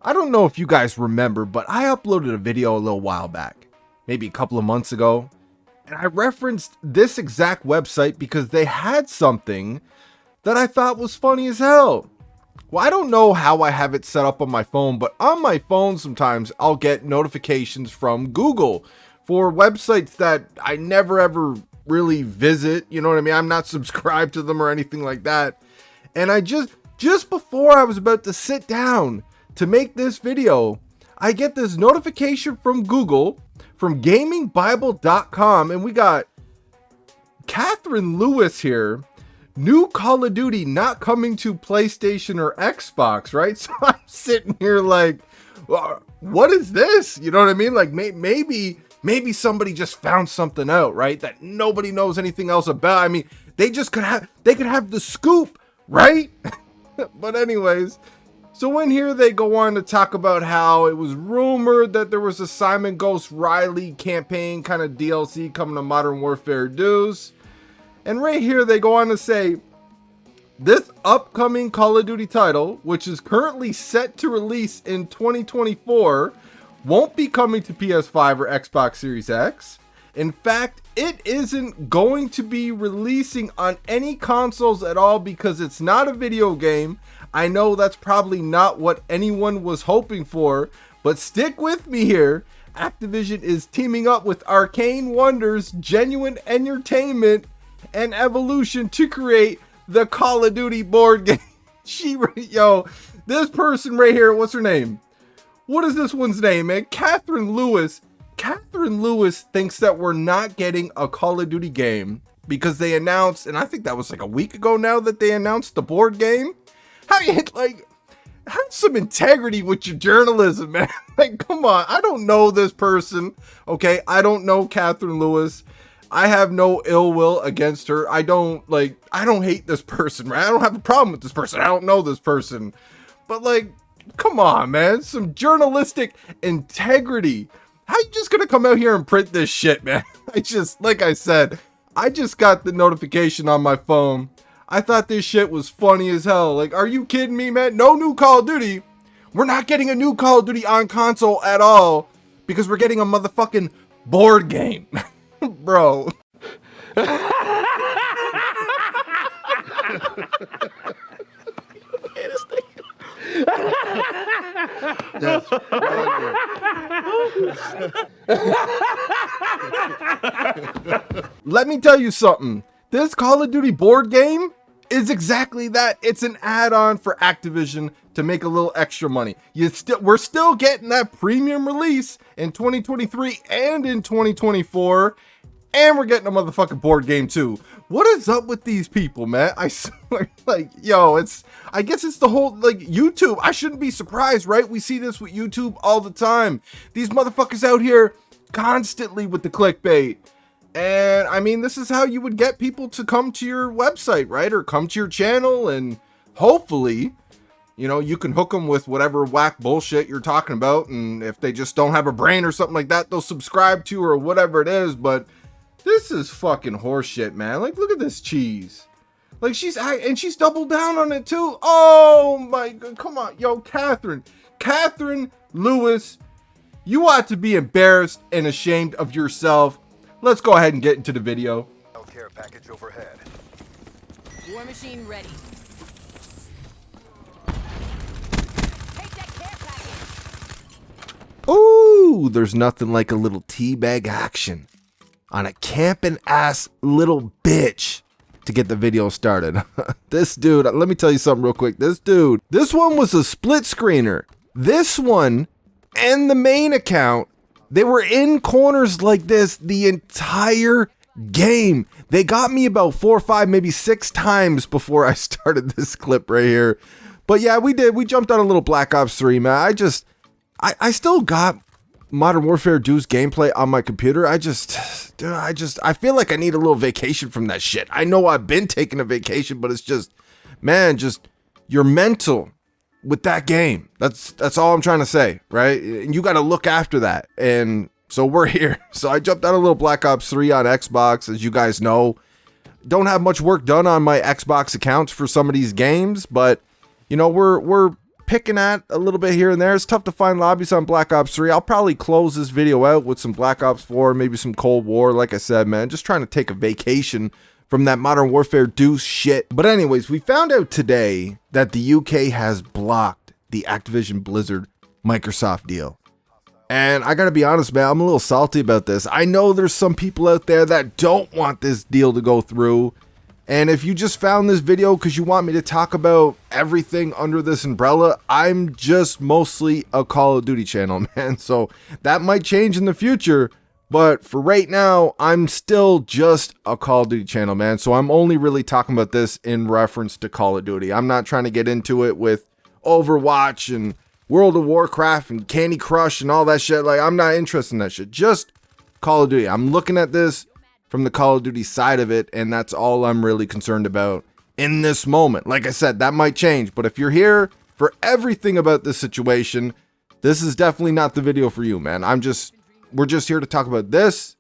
I don't know if you guys remember, but I uploaded a video a little while back, maybe a couple of months ago, and I referenced this exact website because they had something that I thought was funny as hell. Well, I don't know how I have it set up on my phone, but on my phone sometimes I'll get notifications from Google for websites that I never ever really visit. You know what I mean? I'm not subscribed to them or anything like that. And I just before I was about to sit down to make this video, I get this notification from Google, from gamingbible.com, and we got Catherine Lewis here. New Call of Duty not coming to PlayStation or Xbox, right? So I'm sitting here like, what is this? You know what I mean? Like maybe somebody just found something out, right? That nobody knows anything else about. I mean, they could have the scoop, right? But anyways, so in here they go on to talk about how it was rumored that there was a Simon Ghost Riley campaign kind of DLC coming to Modern Warfare Deuce. And right here they go on to say, this upcoming Call of Duty title, which is currently set to release in 2024, won't be coming to PS5 or Xbox Series X. In fact, it isn't going to be releasing on any consoles at all because it's not a video game. I know that's probably not what anyone was hoping for, but stick with me here. Activision is teaming up with Arcane Wonders, Genuine Entertainment, and Evolution to create the Call of Duty board game. This person right here, what's her name? What is this one's name, man? Catherine Lewis. Catherine Lewis thinks that we're not getting a Call of Duty game because they announced, and I think that was like a week ago now that they announced the board game. How you have some integrity with your journalism, man. Like, come on. I don't know this person. Okay. I don't know Catherine Lewis. I have no ill will against her. I don't hate this person, right? I don't have a problem with this person. I don't know this person. But like, come on, man. Some journalistic integrity. How you just gonna come out here and print this shit, man? Like I said, I just got the notification on my phone. I thought this shit was funny as hell. Like, are you kidding me, man? No new Call of Duty. We're not getting a new Call of Duty on console at all because we're getting a motherfucking board game. Bro. That's Let me tell you something. This Call of Duty board game is exactly that. It's an add-on for Activision to make a little extra money. We're still getting that premium release in 2023 and in 2024. And we're getting a motherfucking board game too. What is up with these people, man? I swear, I guess it's the whole, YouTube. I shouldn't be surprised, right? We see this with YouTube all the time. These motherfuckers out here constantly with the clickbait. And I mean, this is how you would get people to come to your website, right? Or come to your channel, and hopefully, you can hook them with whatever whack bullshit you're talking about. And if they just don't have a brain or something like that, they'll subscribe to or whatever it is. But this is fucking horseshit, man. Like, look at this cheese. Like, she's doubled down on it too. Oh my God, come on. Yo, Catherine Lewis, you ought to be embarrassed and ashamed of yourself. Let's go ahead and get into the video. Care package overhead. War machine ready. Take that care package. Ooh, there's nothing like a little teabag action on a camping ass little bitch to get the video started. This dude, let me tell you something real quick. This one was a split screener. This one and the main account, they were in corners like this the entire game. They got me about 4 or 5, maybe 6 times before I started this clip right here. But yeah, we did. We jumped on a little Black Ops 3, man. I still got Modern Warfare Deuce gameplay on my computer. I feel like I need a little vacation from that shit. I know I've been taking a vacation, but it's just, man, you're mental with that game. That's all I'm trying to say, right? And you got to look after that. And so we're here. So I jumped on a little Black Ops 3 on Xbox, as you guys know. Don't have much work done on my Xbox accounts for some of these games, but we're picking at a little bit here and there. It's tough to find lobbies on Black Ops 3. I'll probably close this video out with some Black Ops 4, maybe some Cold War. Like I said, man, just trying to take a vacation from that Modern Warfare deuce shit. But anyways, we found out today that the UK has blocked the Activision Blizzard Microsoft deal. And I gotta be honest, man, I'm a little salty about this. I know there's some people out there that don't want this deal to go through. And if you just found this video because you want me to talk about everything under this umbrella, I'm just mostly a Call of Duty channel, man. So that might change in the future. But for right now, I'm still just a Call of Duty channel, man. So I'm only really talking about this in reference to Call of Duty. I'm not trying to get into it with Overwatch and World of Warcraft and Candy Crush and all that shit. Like, I'm not interested in that shit. Just Call of Duty. I'm looking at this from the Call of Duty side of it, and that's all I'm really concerned about in this moment. Like I said, that might change, but if you're here for everything about this situation, this is definitely not the video for you, man. We're just here to talk about this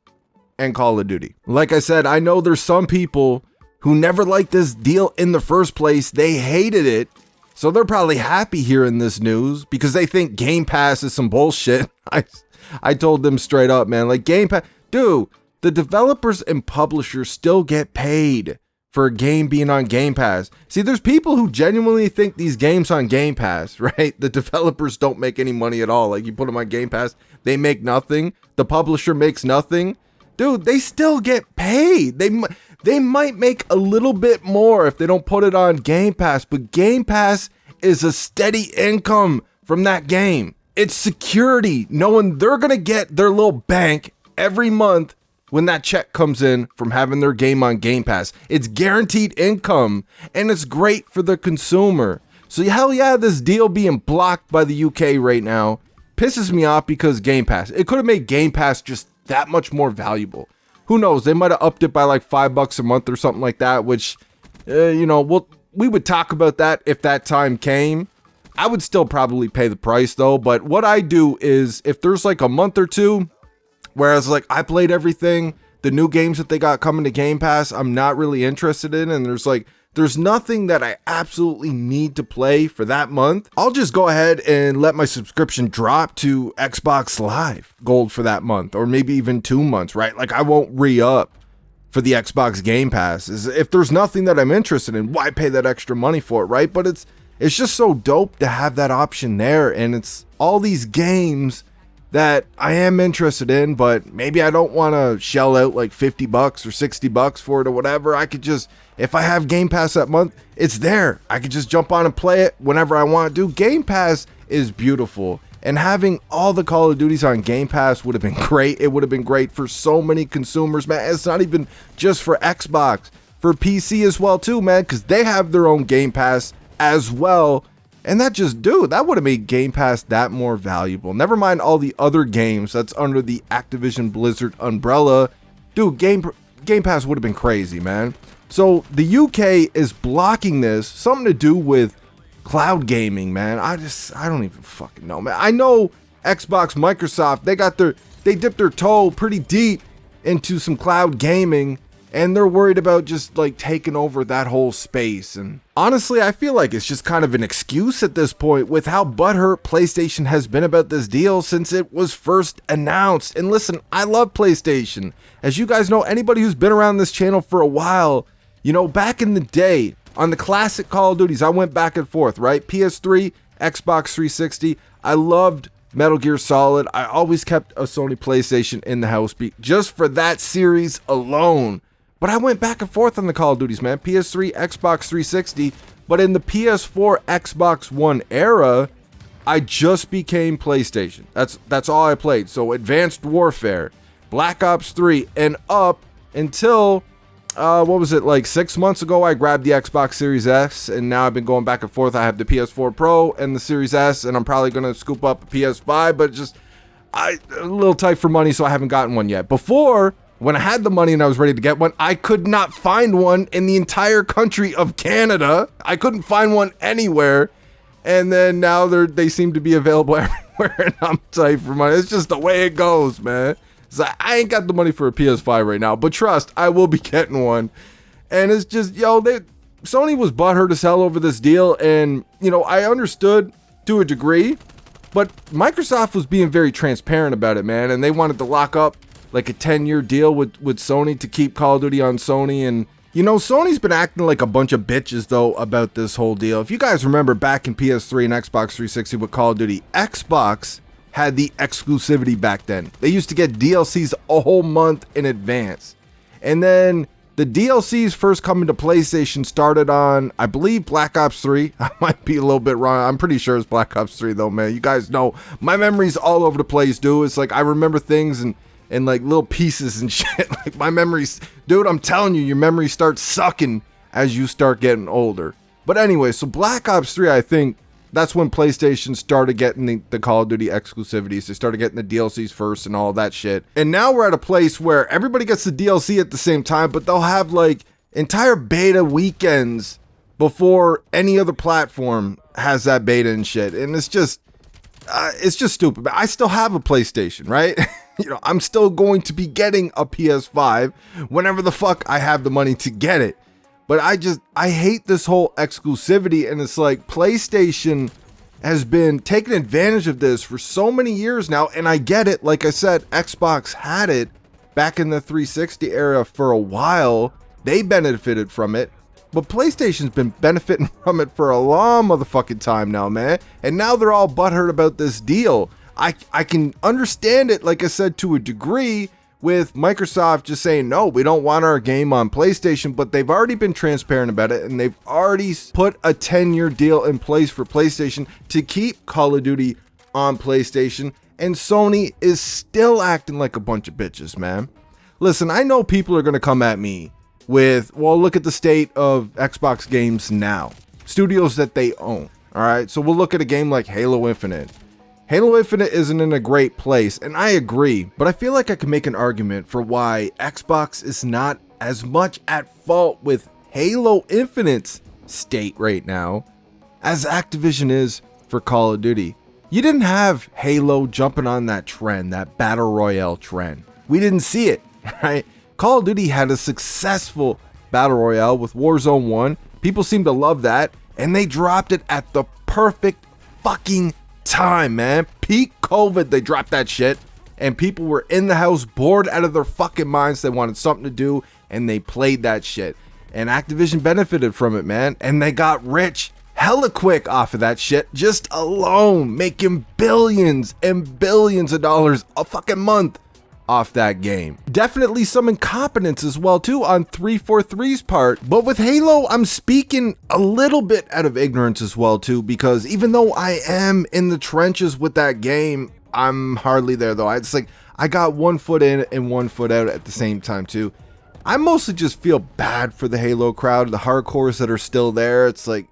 and Call of Duty. Like I said, I know there's some people who never liked this deal in the first place. They hated it. So they're probably happy hearing this news because they think Game Pass is some bullshit. I told them straight up, man, like Game Pass, dude, the developers and publishers still get paid for a game being on Game Pass. See, there's people who genuinely think these games on Game Pass, right? The developers don't make any money at all. Like, you put them on Game Pass, they make nothing. The publisher makes nothing. Dude, they still get paid. They might make a little bit more if they don't put it on Game Pass, but Game Pass is a steady income from that game. It's security, knowing they're gonna get their little bank every month when that check comes in from having their game on Game Pass. It's guaranteed income, and it's great for the consumer. So hell yeah, this deal being blocked by the UK right now pisses me off because Game Pass. It could have made Game Pass just that much more valuable. Who knows? They might have upped it by like $5 a month or something like that, which, we would talk about that if that time came. I would still probably pay the price though. But what I do is if there's like a month or two, whereas like I played everything, the new games that they got coming to Game Pass, I'm not really interested in. And there's nothing that I absolutely need to play for that month. I'll just go ahead and let my subscription drop to Xbox Live Gold for that month, or maybe even 2 months, right? Like I won't re-up for the Xbox Game Pass. If there's nothing that I'm interested in, why pay that extra money for it, right? But it's just so dope to have that option there, and it's all these games that I am interested in, but maybe I don't want to shell out like $50 or $60 for it or whatever. I could just, if I have Game Pass that month, it's there. I could just jump on and play it whenever I want to. Game Pass is beautiful, and having all the Call of Duties on Game Pass would have been great. It would have been great for so many consumers, man. It's not even just for Xbox, for PC as well too, man, because they have their own Game Pass as well. And that just, dude, that would have made Game Pass that more valuable. Never mind all the other games that's under the Activision Blizzard umbrella. Dude, Game Pass would have been crazy, man. So the UK is blocking this, something to do with cloud gaming, man. I don't even fucking know, man. I know Xbox, Microsoft, they dipped their toe pretty deep into some cloud gaming, and they're worried about just like taking over that whole space. And honestly, I feel like it's just kind of an excuse at this point with how butthurt PlayStation has been about this deal since it was first announced. And listen, I love PlayStation. As you guys know, anybody who's been around this channel for a while, back in the day on the classic Call of Duties, I went back and forth, right? PS3, Xbox 360. I loved Metal Gear Solid. I always kept a Sony PlayStation in the house just for that series alone. But I went back and forth on the Call of Duties, man. PS3, Xbox 360. But in the PS4, Xbox One era, I just became PlayStation. That's all I played. So Advanced Warfare, Black Ops 3, and up until, like 6 months ago, I grabbed the Xbox Series S, and now I've been going back and forth. I have the PS4 Pro and the Series S, and I'm probably going to scoop up a PS5, but a little tight for money, so I haven't gotten one yet. Before, when I had the money and I was ready to get one, I could not find one in the entire country of Canada. I couldn't find one anywhere. And then now they seem to be available everywhere, and I'm tight for money. It's just the way it goes, man. So I ain't got the money for a PS5 right now, but trust, I will be getting one. And it's just, Sony was butthurt as hell over this deal. And, I understood to a degree, but Microsoft was being very transparent about it, man, and they wanted to lock up like a 10-year deal with Sony to keep Call of Duty on Sony. And you know, Sony's been acting like a bunch of bitches though about this whole deal. If you guys remember back in PS3 and Xbox 360 with Call of Duty, Xbox had the exclusivity back then. They used to get DLCs a whole month in advance. And then the DLCs first coming to PlayStation started on, I believe, Black Ops 3. I might be a little bit wrong. I'm pretty sure it's Black Ops 3 though, man. You guys know my memory's all over the place, dude. It's like I remember things and like little pieces and shit. Like my memories, dude, I'm telling you, your memory starts sucking as you start getting older. But anyway, so Black Ops 3, I think that's when PlayStation started getting the Call of Duty exclusivities. They started getting the DLCs first and all that shit. And now we're at a place where everybody gets the DLC at the same time, but they'll have like entire beta weekends before any other platform has that beta and shit. And it's just stupid. But I still have a PlayStation, right? You know, I'm still going to be getting a PS5 whenever the fuck I have the money to get it. But I hate this whole exclusivity, and it's like PlayStation has been taking advantage of this for so many years now, and I get it. Like I said, Xbox had it back in the 360 era for a while. They benefited from it, but PlayStation's been benefiting from it for a long motherfucking time now, man. And now they're all butthurt about this deal. I can understand it, like I said, to a degree, with Microsoft just saying, no, we don't want our game on PlayStation, but they've already been transparent about it, and they've already put a 10-year deal in place for PlayStation to keep Call of Duty on PlayStation, and Sony is still acting like a bunch of bitches, man. Listen, I know people are going to come at me with, well, look at the state of Xbox games now, studios that they own, all right? So we'll look at a game like Halo Infinite. Halo Infinite isn't in a great place, and I agree, but I feel like I can make an argument for why Xbox is not as much at fault with Halo Infinite's state right now as Activision is for Call of Duty. You didn't have Halo jumping on that trend, that Battle Royale trend. We didn't see it, right? Call of Duty had a successful Battle Royale with Warzone 1. People seem to love that, and they dropped it at the perfect fucking time, man. Peak COVID, they dropped that shit, and people were in the house bored out of their fucking minds. They wanted something to do, and they played that shit. And Activision benefited from it, man, and they got rich hella quick off of that shit just alone, making billions and billions of dollars a fucking month off that game. Definitely some incompetence as well too on 343's part, but with Halo, I'm speaking a little bit out of ignorance as well too, because even though I am in the trenches with that game, I'm hardly there though. It's like I got 1 foot in and 1 foot out at the same time too. I mostly just feel bad for the Halo crowd, the hardcores that are still there. It's like,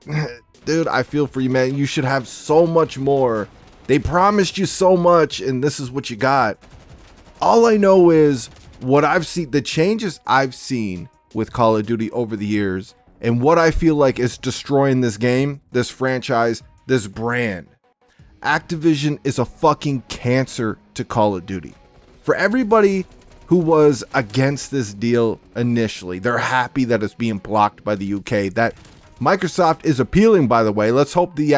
dude, I feel for you, man. You should have so much more. They promised you so much, and this is what you got. All I know is what I've seen, the changes I've seen with Call of Duty over the years, and what I feel like is destroying this game, this franchise, this brand. Activision is a fucking cancer to Call of Duty. For everybody who was against this deal initially, they're happy that it's being blocked by the UK. That Microsoft is appealing, by the way. Let's hope the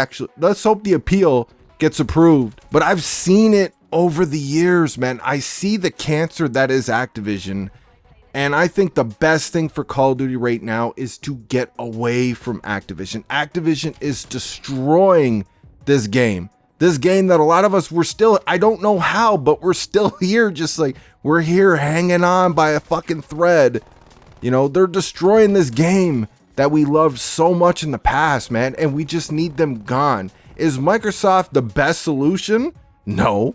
appeal gets approved. But I've seen it over the years, man. I see the cancer that is Activision, and I think the best thing for Call of Duty right now is to get away from Activision. Activision is destroying this game. This game that a lot of us were still, I don't know how, but we're still here, just like we're here hanging on by a fucking thread. You know, they're destroying this game that we loved so much in the past, man, and we just need them gone. Is Microsoft the best solution? No.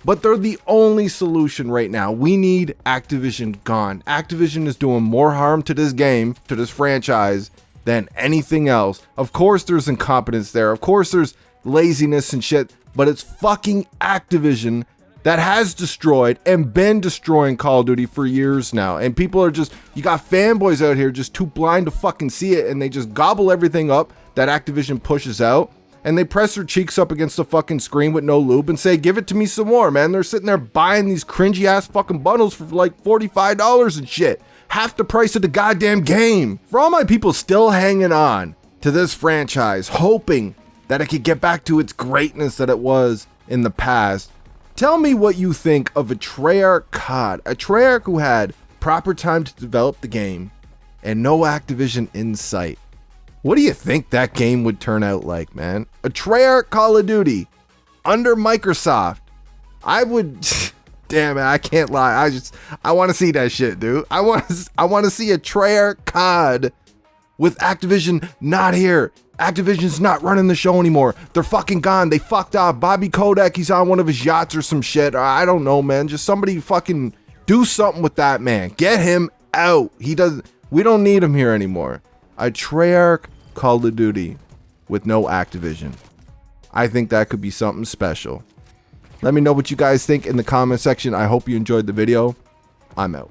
But they're the only solution right now. We need Activision gone. Activision is doing more harm to this game, to this franchise, than anything else. Of course there's incompetence there. Of course there's laziness and shit. But it's fucking Activision that has destroyed and been destroying Call of Duty for years now. And people are just, you got fanboys out here just too blind to fucking see it. And they just gobble everything up that Activision pushes out. And they press their cheeks up against the fucking screen with no lube and say, give it to me some more, man. They're sitting there buying these cringy ass fucking bundles for like $45 and shit. Half the price of the goddamn game. For all my people still hanging on to this franchise, hoping that it could get back to its greatness that it was in the past. Tell me what you think of a Treyarch COD, a Treyarch who had proper time to develop the game and no Activision in sight. What do you think that game would turn out like, man? A Treyarch Call of Duty under Microsoft. I would, damn it, I can't lie. I want to see that shit, dude. I want to see a Treyarch COD with Activision not here. Activision's not running the show anymore. They're fucking gone. They fucked off. Bobby Kotick, he's on one of his yachts or some shit. I don't know, man. Just somebody fucking do something with that man. Get him out. We don't need him here anymore. A Treyarch Call of Duty with no Activision. I think that could be something special. Let me know what you guys think in the comment section. I hope you enjoyed the video. I'm out.